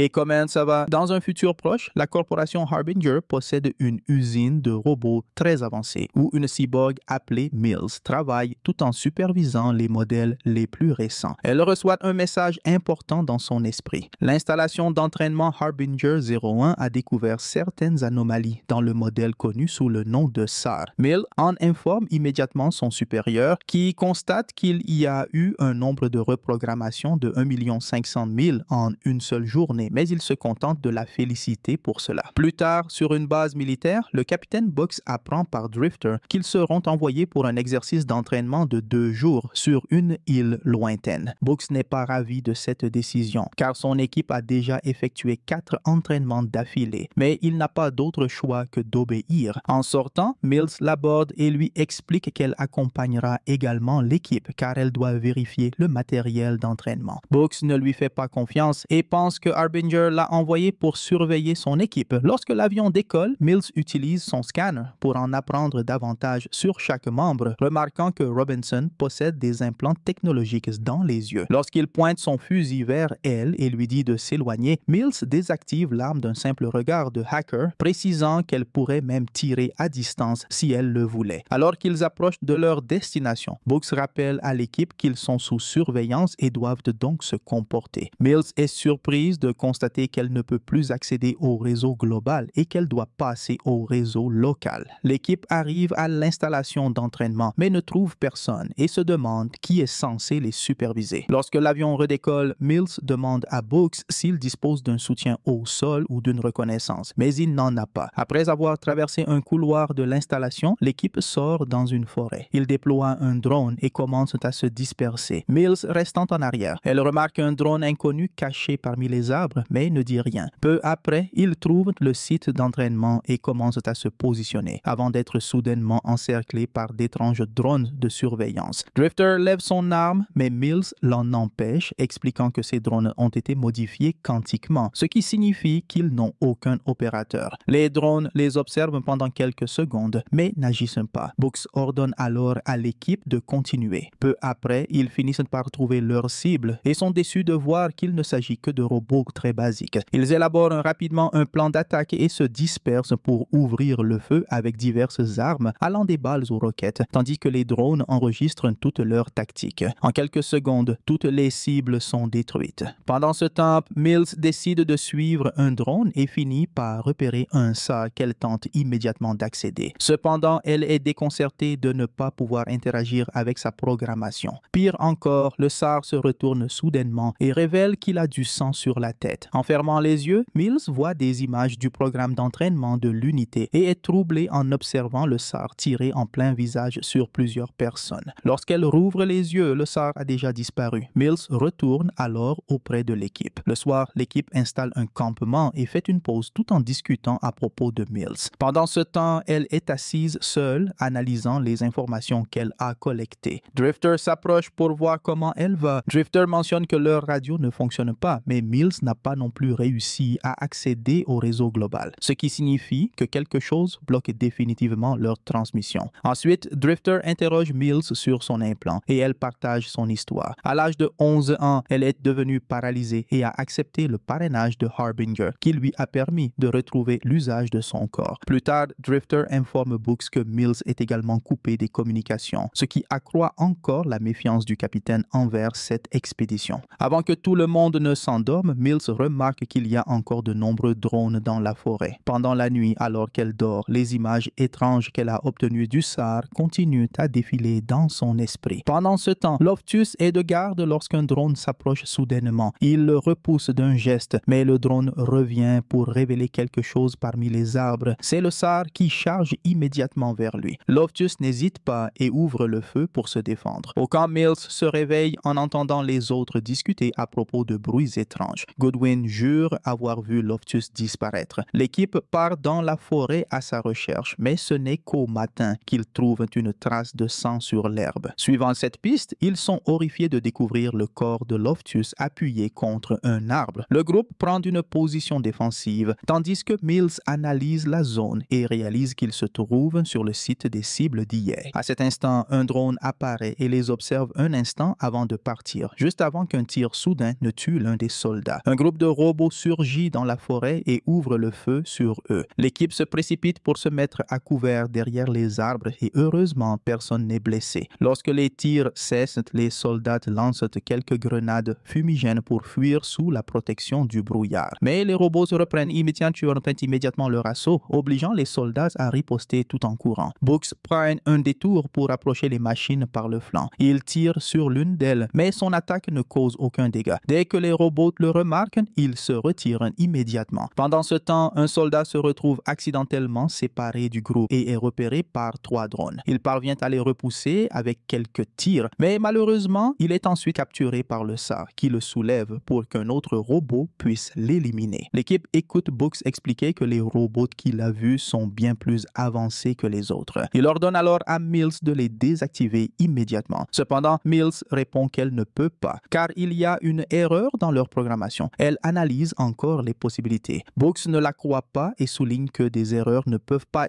Et comment ça va? Dans un futur proche, la corporation Harbinger possède une usine de robots très avancée où une cyborg appelée Mills travaille tout en supervisant les modèles les plus récents. Elle reçoit un message important dans son esprit. L'installation d'entraînement Harbinger 01 a découvert certaines anomalies dans le modèle connu sous le nom de SAR. Mill en informe immédiatement son supérieur qui constate qu'il y a eu un nombre de reprogrammations de 1 500 000 en une seule journée, mais il se contente de la féliciter pour cela. Plus tard, sur une base militaire, le capitaine Box apprend par Drifter qu'ils seront envoyés pour un exercice d'entraînement de 2 jours sur une île lointaine. Box n'est pas ravi de cette décision, car son équipe a déjà effectué 4 entraînements d'affilée, mais il n'a pas d'autre choix que d'obéir. En sortant, Mills l'aborde et lui explique qu'elle accompagnera également l'équipe, car elle doit vérifier le matériel d'entraînement. Box ne lui fait pas confiance et pense que Harbinger l'a envoyé pour surveiller son équipe. Lorsque l'avion décolle, Mills utilise son scanner pour en apprendre davantage sur chaque membre, remarquant que Robinson possède des implants technologiques dans les yeux. Lorsqu'il pointe son fusil vers elle et lui dit de s'éloigner, Mills désactive l'arme d'un simple regard de hacker, précisant qu'elle pourrait même tirer à distance si elle le voulait. Alors qu'ils approchent de leur destination, Box rappelle à l'équipe qu'ils sont sous surveillance et doivent donc se comporter. Mills est surprise de constater qu'elle ne peut plus accéder au réseau global et qu'elle doit passer au réseau local. L'équipe arrive à l'installation d'entraînement mais ne trouve personne et se demande qui est censé les superviser. Lorsque l'avion redécolle, Mills demande à Box s'il dispose d'un soutien au sol ou d'une reconnaissance, mais il n'en a pas. Après avoir traversé un couloir de l'installation, l'équipe sort dans une forêt. Ils déploient un drone et commencent à se disperser, Mills restant en arrière. Elle remarque un drone inconnu caché parmi les arbres, mais ne dit rien. Peu après, ils trouvent le site d'entraînement et commencent à se positionner, avant d'être soudainement encerclés par d'étranges drones de surveillance. Drifter lève son arme, mais Mills l'en empêche, expliquant que ces drones ont été modifiés quantiquement, ce qui signifie qu'ils n'ont aucun opérateur. Les drones les observent pendant quelques secondes, mais n'agissent pas. Box ordonne alors à l'équipe de continuer. Peu après, ils finissent par trouver leur cible et sont déçus de voir qu'il ne s'agit que de robots très basiques. Ils élaborent rapidement un plan d'attaque et se dispersent pour ouvrir le feu avec diverses armes allant des balles aux roquettes, tandis que les drones enregistrent toutes leurs tactiques. En quelques secondes, toutes les cibles sont détruites. Pendant ce temps, Mills décide de suivre un drone et finit par repérer un SAR qu'elle tente immédiatement d'accéder. Cependant, elle est déconcertée de ne pas pouvoir interagir avec sa programmation. Pire encore, le SAR se retourne soudainement et révèle qu'il a du sang sur la tête. En fermant les yeux, Mills voit des images du programme d'entraînement de l'unité et est troublée en observant le SAR tirer en plein visage sur plusieurs personnes. Lorsqu'elle rouvre les yeux, le SAR a déjà disparu. Mills retourne alors auprès de l'équipe. Le soir, l'équipe installe un campement et fait une pause tout en discutant à propos de Mills. Pendant ce temps, elle est assise seule, analysant les informations qu'elle a collectées. Drifter s'approche pour voir comment elle va. Drifter mentionne que leur radio ne fonctionne pas, mais Mills n'a pas non plus réussi à accéder au réseau global, ce qui signifie que quelque chose bloque définitivement leur transmission. Ensuite, Drifter interroge Mills sur son implant et elle partage son histoire. À l'âge de 11 ans, elle est devenue paralysée et a accepté le parrainage de Harbinger, qui lui a permis de retrouver l'usage de son corps. Plus tard, Drifter informe Box que Mills est également coupé des communications, ce qui accroît encore la méfiance du capitaine envers cette expédition. Avant que tout le monde ne s'endorme, Mills remarque qu'il y a encore de nombreux drones dans la forêt. Pendant la nuit, alors qu'elle dort, les images étranges qu'elle a obtenues du SAR continuent à défiler dans son esprit. Pendant ce temps, Loftus est de garde lorsqu'un drone s'approche soudainement. Il le repousse d'un geste, mais le drone revient pour révéler quelque chose parmi les arbres. C'est le SAR qui charge immédiatement vers lui. Loftus n'hésite pas et ouvre le feu pour se défendre. Au camp, Mills se réveille en entendant les autres discuter à propos de bruits étranges. Goodwin jure avoir vu Loftus disparaître. L'équipe part dans la forêt à sa recherche, mais ce n'est qu'au matin qu'ils trouvent une trace de sang sur l'herbe. Suivant cette piste, ils sont horrifiés de découvrir le corps de Loftus appuyé contre un arbre. Le groupe prend une position défensive, tandis que Mills analyse la zone et réalise qu'il se trouve sur le site des cibles d'hier. À cet instant, un drone apparaît et les observe un instant avant de partir, juste avant qu'un tir soudain ne tue l'un des soldats. Un groupe groupe de robots surgit dans la forêt et ouvre le feu sur eux. L'équipe se précipite pour se mettre à couvert derrière les arbres et heureusement, personne n'est blessé. Lorsque les tirs cessent, les soldats lancent quelques grenades fumigènes pour fuir sous la protection du brouillard. Mais les robots se reprennent immédiatement leur assaut, obligeant les soldats à riposter tout en courant. Books prend un détour pour approcher les machines par le flanc. Il tire sur l'une d'elles, mais son attaque ne cause aucun dégât. Dès que les robots le remarquent, ils se retirent immédiatement. Pendant ce temps, un soldat se retrouve accidentellement séparé du groupe et est repéré par 3 drones. Il parvient à les repousser avec quelques tirs, mais malheureusement, il est ensuite capturé par le SAR qui le soulève pour qu'un autre robot puisse l'éliminer. L'équipe écoute Books expliquer que les robots qu'il a vus sont bien plus avancés que les autres. Il ordonne alors à Mills de les désactiver immédiatement. Cependant, Mills répond qu'elle ne peut pas, car il y a une erreur dans leur programmation. Elle analyse encore les possibilités. Books ne la croit pas et souligne que des erreurs ne peuvent pas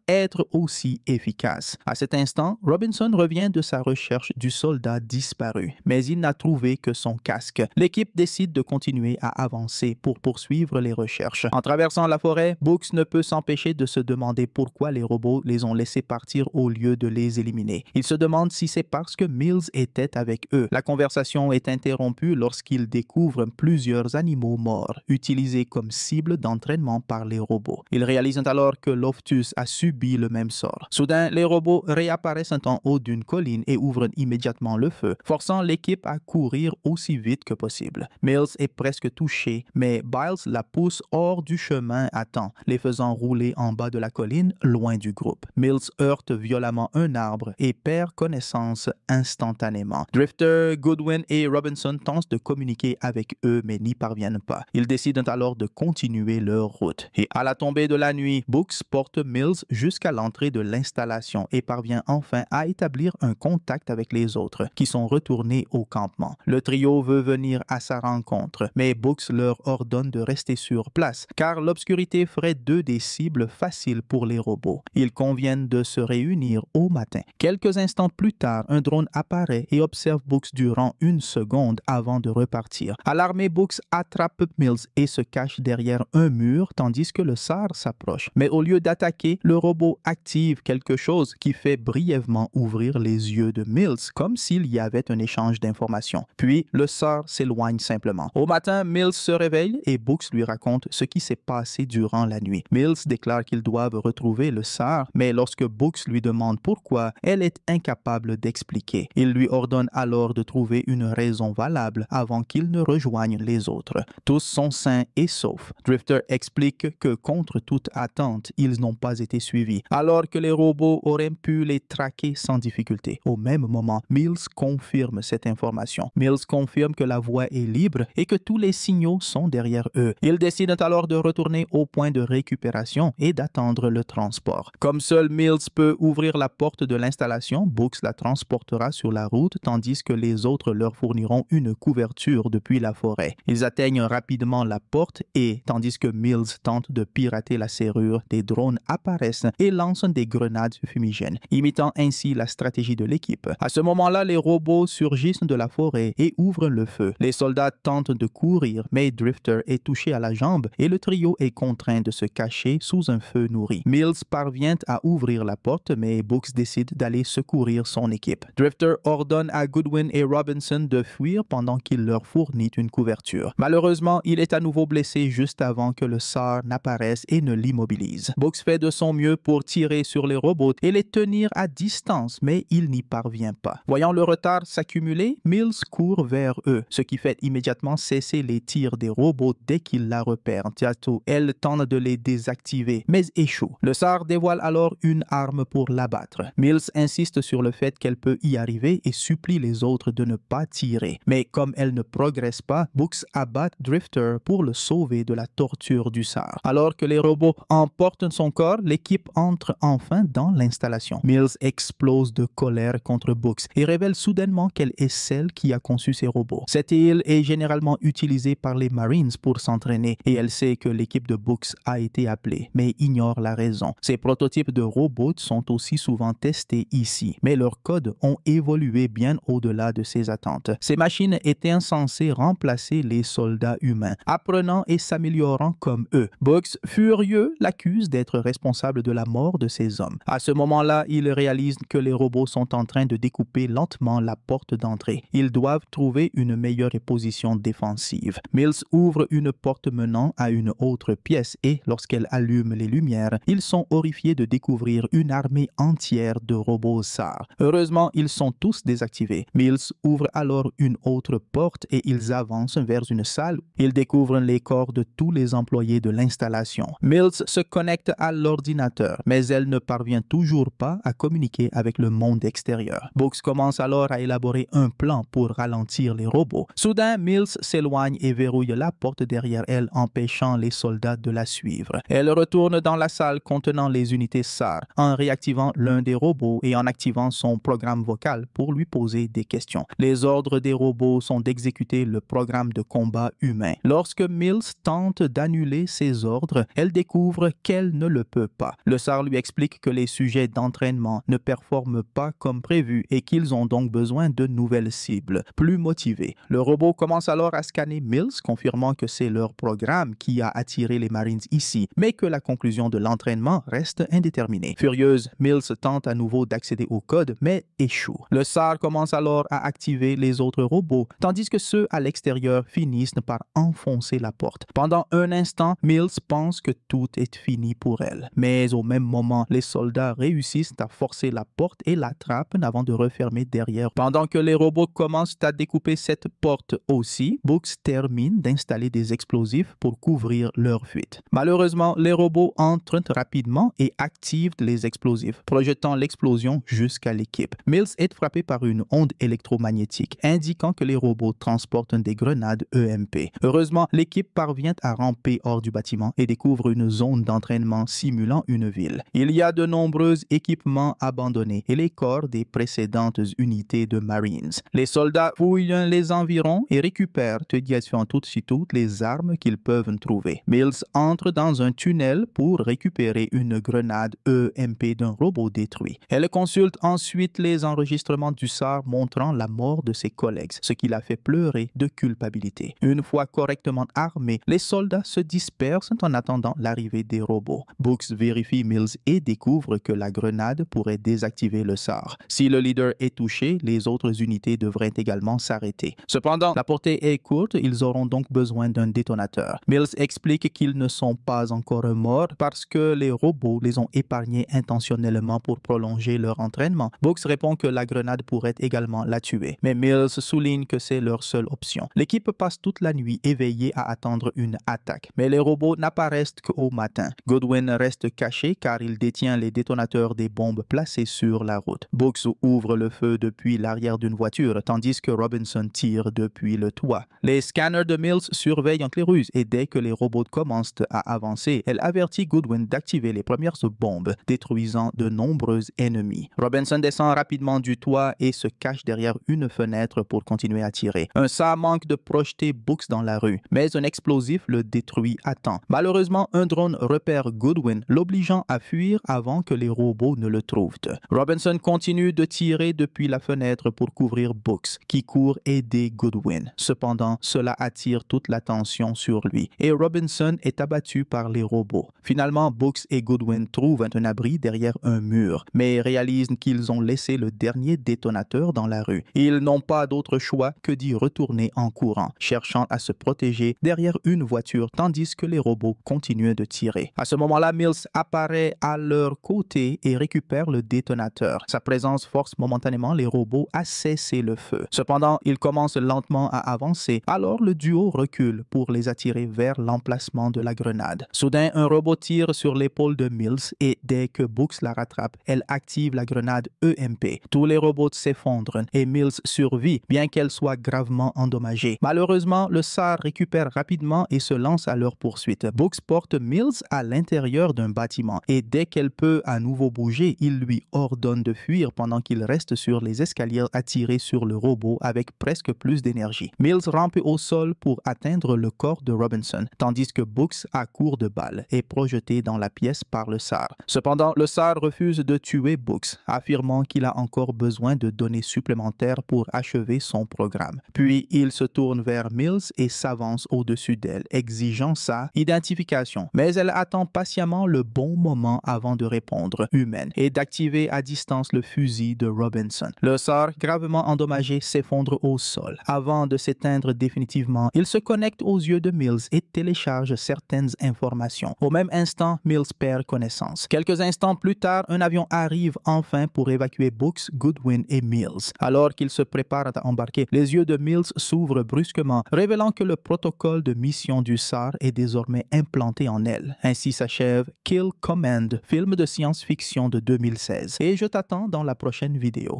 être aussi efficaces. À cet instant, Robinson revient de sa recherche du soldat disparu, mais il n'a trouvé que son casque. L'équipe décide de continuer à avancer pour poursuivre les recherches. En traversant la forêt, Books ne peut s'empêcher de se demander pourquoi les robots les ont laissés partir au lieu de les éliminer. Il se demande si c'est parce que Mills était avec eux. La conversation est interrompue lorsqu'il découvre plusieurs animaux morts, utilisés comme cible d'entraînement par les robots. Ils réalisent alors que Loftus a subi le même sort. Soudain, les robots réapparaissent en haut d'une colline et ouvrent immédiatement le feu, forçant l'équipe à courir aussi vite que possible. Mills est presque touché, mais Biles la pousse hors du chemin à temps, les faisant rouler en bas de la colline, loin du groupe. Mills heurte violemment un arbre et perd connaissance instantanément. Drifter, Goodwin et Robinson tentent de communiquer avec eux, mais n'y parviennent pas. Ils décident alors de continuer leur route. Et à la tombée de la nuit, Books porte Mills jusqu'à l'entrée de l'installation et parvient enfin à établir un contact avec les autres, qui sont retournés au campement. Le trio veut venir à sa rencontre, mais Books leur ordonne de rester sur place, car l'obscurité ferait d'eux des cibles faciles pour les robots. Ils conviennent de se réunir au matin. Quelques instants plus tard, un drone apparaît et observe Books durant 1 seconde avant de repartir. Alarmé, Books attrape Mills et se cache derrière un mur tandis que le SAR s'approche. Mais au lieu d'attaquer, le robot active quelque chose qui fait brièvement ouvrir les yeux de Mills, comme s'il y avait un échange d'informations. Puis, le SAR s'éloigne simplement. Au matin, Mills se réveille et Books lui raconte ce qui s'est passé durant la nuit. Mills déclare qu'ils doivent retrouver le SAR, mais lorsque Books lui demande pourquoi, elle est incapable d'expliquer. Il lui ordonne alors de trouver une raison valable avant qu'il ne rejoigne les autres. Tous sont sains et saufs. Drifter explique que contre toute attente, ils n'ont pas été suivis, alors que les robots auraient pu les traquer sans difficulté. Au même moment, Mills confirme cette information. Mills confirme que la voie est libre et que tous les signaux sont derrière eux. Ils décident alors de retourner au point de récupération et d'attendre le transport. Comme seul Mills peut ouvrir la porte de l'installation, Books la transportera sur la route tandis que les autres leur fourniront une couverture depuis la forêt. Ils atteignent rapidement la porte et, tandis que Mills tente de pirater la serrure, des drones apparaissent et lancent des grenades fumigènes, imitant ainsi la stratégie de l'équipe. À ce moment-là, les robots surgissent de la forêt et ouvrent le feu. Les soldats tentent de courir, mais Drifter est touché à la jambe et le trio est contraint de se cacher sous un feu nourri. Mills parvient à ouvrir la porte, mais Books décide d'aller secourir son équipe. Drifter ordonne à Goodwin et Robinson de fuir pendant qu'il leur fournit une couverture. Malheureusement, il est à nouveau blessé juste avant que le SAR n'apparaisse et ne l'immobilise. Books fait de son mieux pour tirer sur les robots et les tenir à distance, mais il n'y parvient pas. Voyant le retard s'accumuler, Mills court vers eux, ce qui fait immédiatement cesser les tirs des robots dès qu'ils la repèrent. Bientôt, elle tente de les désactiver, mais échoue. Le SAR dévoile alors une arme pour l'abattre. Mills insiste sur le fait qu'elle peut y arriver et supplie les autres de ne pas tirer. Mais comme elle ne progresse pas, Books abat Drifter pour le sauver de la torture du SAR. Alors que les robots emportent son corps, l'équipe entre enfin dans l'installation. Mills explose de colère contre Books et révèle soudainement qu'elle est celle qui a conçu ces robots. Cette île est généralement utilisée par les Marines pour s'entraîner et elle sait que l'équipe de Books a été appelée, mais ignore la raison. Ces prototypes de robots sont aussi souvent testés ici, mais leurs codes ont évolué bien au-delà de ses attentes. Ces machines étaient censées remplacer remplacer les soldats humains, apprenant et s'améliorant comme eux. Books, furieux, l'accuse d'être responsable de la mort de ces hommes. À ce moment-là, il réalise que les robots sont en train de découper lentement la porte d'entrée. Ils doivent trouver une meilleure position défensive. Mills ouvre une porte menant à une autre pièce et, lorsqu'elle allume les lumières, ils sont horrifiés de découvrir une armée entière de robots SAR. Heureusement, ils sont tous désactivés. Mills ouvre alors une autre porte et ils avancent vers une salle. Ils découvrent les corps de tous les employés de l'installation. Mills se connecte à l'ordinateur, mais elle ne parvient toujours pas à communiquer avec le monde extérieur. Books commence alors à élaborer un plan pour ralentir les robots. Soudain, Mills s'éloigne et verrouille la porte derrière elle, empêchant les soldats de la suivre. Elle retourne dans la salle contenant les unités SAR en réactivant l'un des robots et en activant son programme vocal pour lui poser des questions. Les ordres des robots sont d'exécuter le programme de combat humain. Lorsque Mills tente d'annuler ces ordres, elle découvre qu'elle ne le peut pas. Le SAR lui explique que les sujets d'entraînement ne performent pas comme prévu et qu'ils ont donc besoin de nouvelles cibles, plus motivées. Le robot commence alors à scanner Mills, confirmant que c'est leur programme qui a attiré les Marines ici, mais que la conclusion de l'entraînement reste indéterminée. Furieuse, Mills tente à nouveau d'accéder au code, mais échoue. Le SAR commence alors à activer les autres robots, tandis que ceux à l'extérieur finissent par enfoncer la porte. Pendant un instant, Mills pense que tout est fini pour elle. Mais au même moment, les soldats réussissent à forcer la porte et l'attrapent avant de refermer derrière. Pendant que les robots commencent à découper cette porte aussi, Books termine d'installer des explosifs pour couvrir leur fuite. Malheureusement, les robots entrent rapidement et activent les explosifs, projetant l'explosion jusqu'à l'équipe. Mills est frappé par une onde électromagnétique, indiquant que les robots transportent des grenades EMP. Heureusement, l'équipe parvient à ramper hors du bâtiment et découvre une zone d'entraînement simulant une ville. Il y a de nombreux équipements abandonnés et les corps des précédentes unités de Marines. Les soldats fouillent les environs et récupèrent toutes les armes qu'ils peuvent trouver. Mills entre dans un tunnel pour récupérer une grenade EMP d'un robot détruit. Elle consulte ensuite les enregistrements du SAR montrant la mort de ses collègues, ce qui la fait pleurer de culpabilité. Une fois correctement armés, les soldats se dispersent en attendant l'arrivée des robots. Books vérifie Mills et découvre que la grenade pourrait désactiver le SAR. Si le leader est touché, les autres unités devraient également s'arrêter. Cependant, la portée est courte, ils auront donc besoin d'un détonateur. Mills explique qu'ils ne sont pas encore morts parce que les robots les ont épargnés intentionnellement pour prolonger leur entraînement. Books répond que la grenade pourrait également la tuer, mais Mills souligne que c'est leur seule option. L'équipe passe toute la nuit éveillée à attendre une attaque, mais les robots n'apparaissent qu'au matin. Goodwin reste caché car il détient les détonateurs des bombes placées sur la route. Books ouvre le feu depuis l'arrière d'une voiture, tandis que Robinson tire depuis le toit. Les scanners de Mills surveillent entre les ruses et dès que les robots commencent à avancer, elle avertit Goodwin d'activer les premières bombes, détruisant de nombreux ennemis. Robinson descend rapidement du toit et se cache derrière une fenêtre pour continuer à tirer. Un SAR manque de projeter Books dans la rue, mais un explosif le détruit à temps. Malheureusement, un drone repère Goodwin, l'obligeant à fuir avant que les robots ne le trouvent. Robinson continue de tirer depuis la fenêtre pour couvrir Books, qui court aider Goodwin. Cependant, cela attire toute l'attention sur lui et Robinson est abattu par les robots. Finalement, Books et Goodwin trouvent un abri derrière un mur, mais réalisent qu'ils ont laissé le dernier détonateur dans la rue. Ils n'ont pas d'autre choix que d'y retourner en courant, cherchant à se protéger derrière une voiture tandis que les robots continuent de tirer. À ce moment-là, Mills apparaît à leur côté et récupère le détonateur. Sa présence force momentanément les robots à cesser le feu. Cependant, ils commencent lentement à avancer, alors le duo recule pour les attirer vers l'emplacement de la grenade. Soudain, un robot tire sur l'épaule de Mills et dès que Books la rattrape, elle active la grenade EMP. Tous les robots s'effondrent et Mills survit, bien qu'elle soit gravement endommagée. Malheureusement, le SAR récupère rapidement et se lance à leur poursuite. Books porte Mills à l'intérieur d'un bâtiment et dès qu'elle peut à nouveau bouger, il lui ordonne de fuir pendant qu'il reste sur les escaliers attiré sur le robot avec presque plus d'énergie. Mills rampe au sol pour atteindre le corps de Robinson, tandis que Books, à court de balles, est projeté dans la pièce par le SAR. Cependant, le SAR refuse de tuer Books, affirmant qu'il a encore besoin de données supplémentaires pour achever son programme. Puis, il se tourne tourne vers Mills et s'avance au-dessus d'elle, exigeant sa identification. Mais elle attend patiemment le bon moment avant de répondre, humaine, et d'activer à distance le fusil de Robinson. Le SAR, gravement endommagé, s'effondre au sol. Avant de s'éteindre définitivement, il se connecte aux yeux de Mills et télécharge certaines informations. Au même instant, Mills perd connaissance. Quelques instants plus tard, un avion arrive enfin pour évacuer Brooks, Goodwin et Mills. Alors qu'ils se préparent à embarquer, les yeux de Mills s'ouvrent brusquement, révélant que le protocole de mission du SAR est désormais implanté en elle. Ainsi s'achève Kill Command, film de science-fiction de 2016. Et je t'attends dans la prochaine vidéo.